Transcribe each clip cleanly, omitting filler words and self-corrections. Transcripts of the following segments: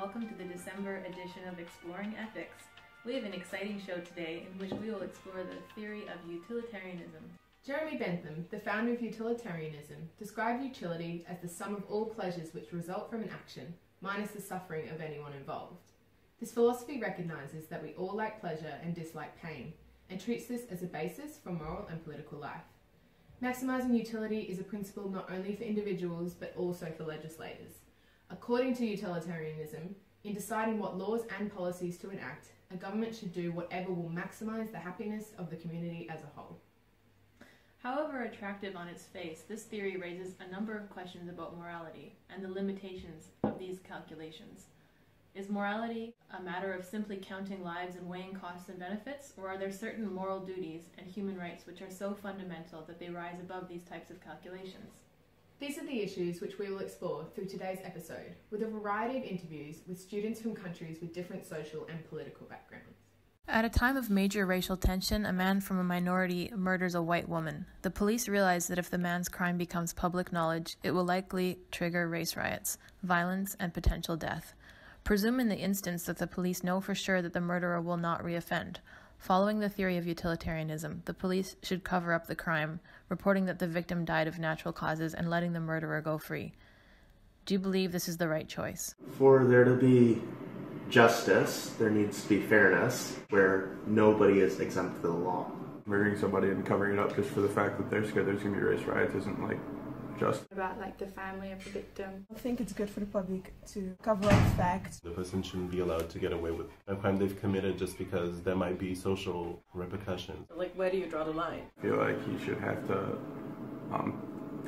welcome to the December edition of Exploring Ethics. We have an exciting show today in which we will explore the theory of utilitarianism. Jeremy Bentham, the founder of utilitarianism, described utility as the sum of all pleasures which result from an action, minus the suffering of anyone involved. This philosophy recognises that we all like pleasure and dislike pain, and treats this as a basis for moral and political life. Maximising utility is a principle not only for individuals but also for legislators. According to utilitarianism, in deciding what laws and policies to enact, a government should do whatever will maximise the happiness of the community as a whole. However attractive on its face, this theory raises a number of questions about morality and the limitations of these calculations. Is morality a matter of simply counting lives and weighing costs and benefits, or are there certain moral duties and human rights which are so fundamental that they rise above these types of calculations? These are the issues which we will explore through today's episode, with a variety of interviews with students from countries with different social and political backgrounds. At a time of major racial tension, a man from a minority murders a white woman. The police realize that if the man's crime becomes public knowledge, it will likely trigger race riots, violence, and potential death. Presume in the instance that the police know for sure that the murderer will not reoffend. Following the theory of utilitarianism, the police should cover up the crime, reporting that the victim died of natural causes and letting the murderer go free. Do you believe this is the right choice? For there to be justice, there needs to be fairness, where nobody is exempt to the law. Murdering somebody and covering it up just for the fact that they're scared there's going to be race riots isn't just. About the family of the victim. I think it's good for the public to cover up facts. The person shouldn't be allowed to get away with a crime they've committed just because there might be social repercussions. Where do you draw the line? I feel like he should have to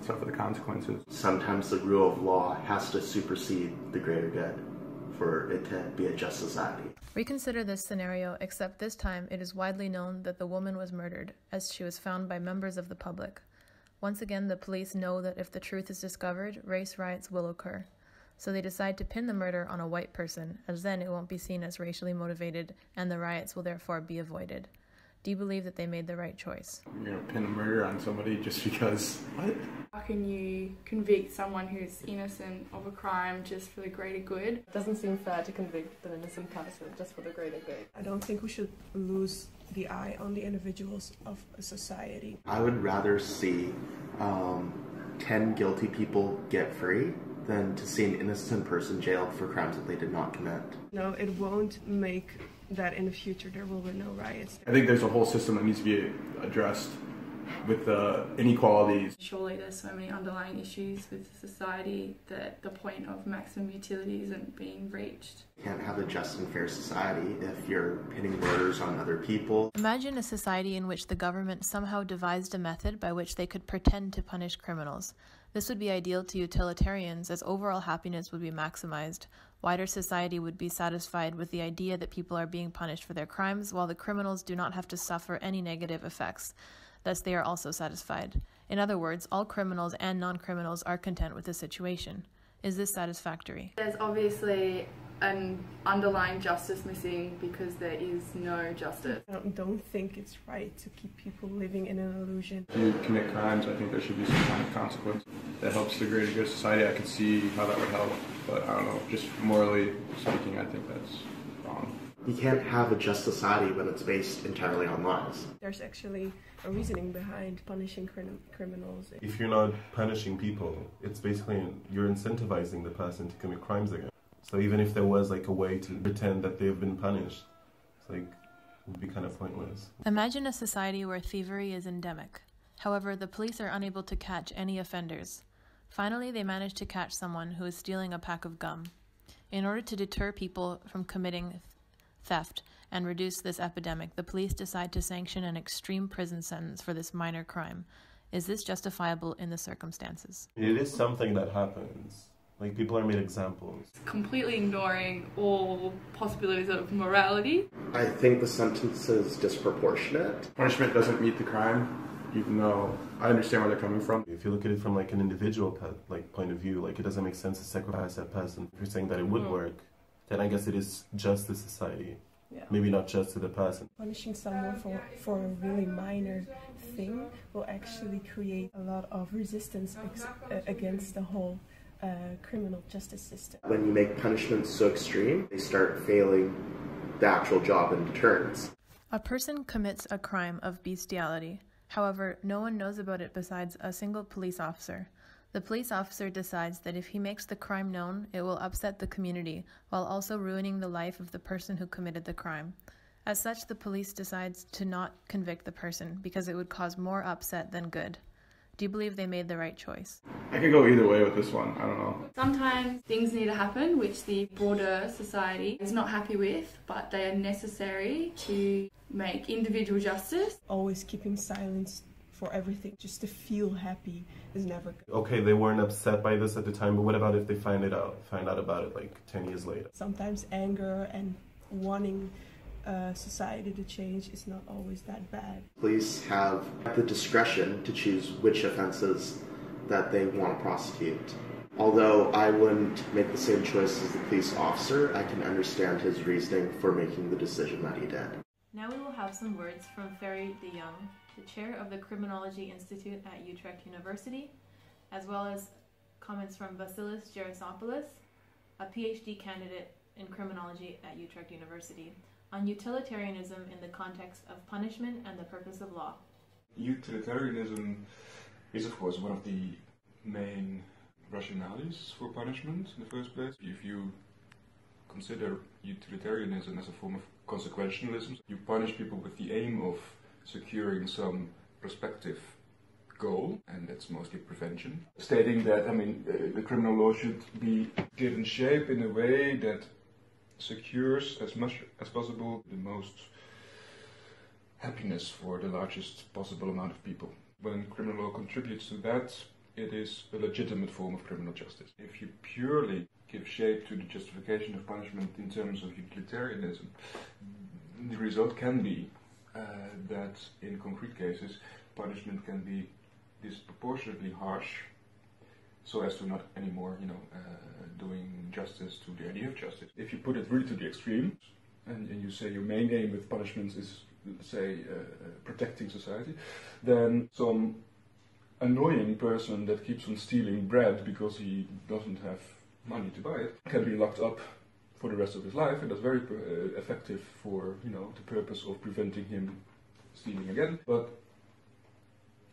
suffer the consequences. Sometimes the rule of law has to supersede the greater good for it to be a just society. Reconsider this scenario, except this time it is widely known that the woman was murdered, as she was found by members of the public. Once again, the police know that if the truth is discovered, race riots will occur. So they decide to pin the murder on a white person, as then it won't be seen as racially motivated, and the riots will therefore be avoided. Do you believe that they made the right choice? You're going to pin a murder on somebody just because... What? How can you convict someone who's innocent of a crime just for the greater good? It doesn't seem fair to convict an innocent person just for the greater good. I don't think we should lose the eye on the individuals of a society. I would rather see 10 guilty people get free than to see an innocent person jailed for crimes that they did not commit. No, it won't make that in the future there will be no riots. I think there's a whole system that needs to be addressed with the inequalities. Surely there's so many underlying issues with society that the point of maximum utility isn't being reached. You can't have a just and fair society if you're pinning murders on other people. Imagine a society in which the government somehow devised a method by which they could pretend to punish criminals. This would be ideal to utilitarians, as overall happiness would be maximized. Wider society would be satisfied with the idea that people are being punished for their crimes, while the criminals do not have to suffer any negative effects. Thus, they are also satisfied. In other words, all criminals and non-criminals are content with the situation. Is this satisfactory? There's obviously an underlying justice missing because there is no justice. I don't think it's right to keep people living in an illusion. If you commit crimes, I think there should be some kind of consequence that helps the greater good society. I could see how that would help, but I don't know, just morally speaking, I think that's wrong. You can't have a just society when it's based entirely on lies. There's actually a reasoning behind punishing criminals. If you're not punishing people, it's basically you're incentivizing the person to commit crimes again. So even if there was a way to pretend that they've been punished, it would be kind of pointless. Imagine a society where thievery is endemic. However, the police are unable to catch any offenders. Finally, they manage to catch someone who is stealing a pack of gum. In order to deter people from committing theft and reduce this epidemic, the police decide to sanction an extreme prison sentence for this minor crime. Is this justifiable in the circumstances? It is something that happens. People are made examples. Completely ignoring all possibilities of morality. I think the sentence is disproportionate. Punishment doesn't meet the crime, even though I understand where they're coming from. If you look at it from an individual point of view, it doesn't make sense to sacrifice that person. If you're saying that it would work, then I guess it is just to society. Yeah. Maybe not just to the person. Punishing someone for a really minor thing will actually create a lot of resistance against the whole criminal justice system. When you make punishments so extreme, they start failing the actual job in deterrence. A person commits a crime of bestiality. However, no one knows about it besides a single police officer. The police officer decides that if he makes the crime known, it will upset the community, while also ruining the life of the person who committed the crime. As such, the police decides to not convict the person because it would cause more upset than good. Do you believe they made the right choice? I could go either way with this one. I don't know. Sometimes things need to happen which the broader society is not happy with, but they are necessary to make individual justice. Always keeping silence for everything just to feel happy is never good. Okay, they weren't upset by this at the time, but what about if they find out about it like 10 years later? Sometimes anger and wanting society to change is not always that bad. Police have the discretion to choose which offenses that they want to prosecute. Although I wouldn't make the same choice as the police officer, I can understand his reasoning for making the decision that he did. Now we will have some words from Ferry de Young, the chair of the Criminology Institute at Utrecht University, as well as comments from Vasilis Gerasopoulos, a PhD candidate in criminology at Utrecht University, on utilitarianism in the context of punishment and the purpose of law. Utilitarianism is, of course, one of the main rationales for punishment in the first place. If you consider utilitarianism as a form of consequentialism, you punish people with the aim of securing some prospective goal, and that's mostly prevention. Stating that, the criminal law should be given shape in a way that secures as much as possible the most happiness for the largest possible amount of people. When criminal law contributes to that, it is a legitimate form of criminal justice. If you purely give shape to the justification of punishment in terms of utilitarianism, the result can be that in concrete cases punishment can be disproportionately harsh, so as to not anymore, doing justice to the idea of justice. If you put it really to the extreme, and you say your main aim with punishments is, say, protecting society, then some annoying person that keeps on stealing bread because he doesn't have money to buy it can be locked up for the rest of his life, and that's very effective for, the purpose of preventing him stealing again. But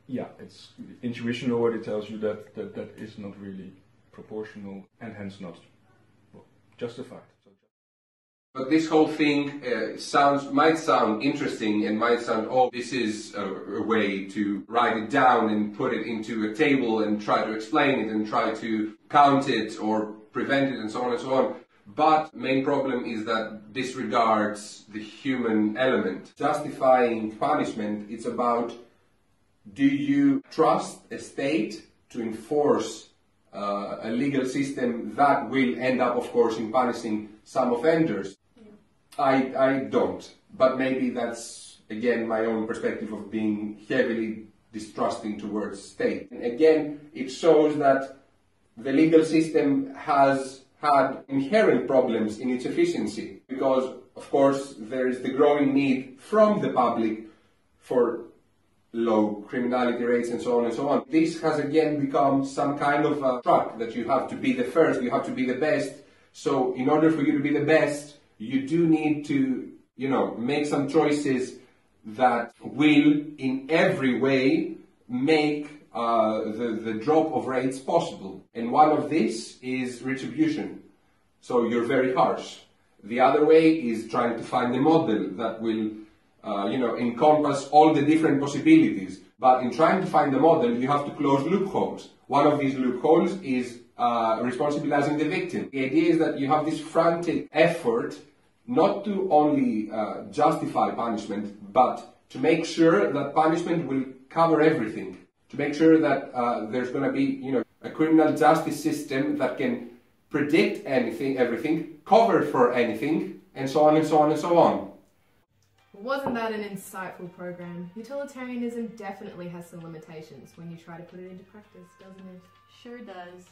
yeah, it's intuition already tells you that that is not really proportional and hence not justified. But this whole thing might sound interesting and might sound, this is a way to write it down and put it into a table and try to explain it and try to count it or prevent it and so on and so on. But main problem is that disregards the human element. Justifying punishment, it's about, do you trust a state to enforce a legal system that will end up, of course, in punishing some offenders? I don't. But maybe that's, again, my own perspective of being heavily distrusting towards state. And again, it shows that the legal system has had inherent problems in its efficiency, because, of course, there is the growing need from the public for low criminality rates and so on and so on. This has again become some kind of a truck that you have to be the first, you have to be the best. So in order for you to be the best, you do need to, make some choices that will in every way make the drop of rates possible. And one of these is retribution. So you're very harsh. The other way is trying to find a model that will encompass all the different possibilities. But in trying to find the model, you have to close loopholes. One of these loopholes is responsibilizing the victim. The idea is that you have this frantic effort not to only justify punishment, but to make sure that punishment will cover everything. To make sure that there's going to be, a criminal justice system that can predict everything, cover for anything, and so on and so on and so on. Wasn't that an insightful program? Utilitarianism definitely has some limitations when you try to put it into practice, doesn't it? Sure does.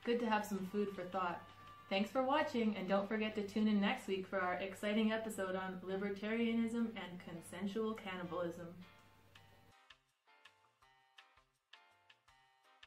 Good to have some food for thought. Thanks for watching, and don't forget to tune in next week for our exciting episode on libertarianism and consensual cannibalism.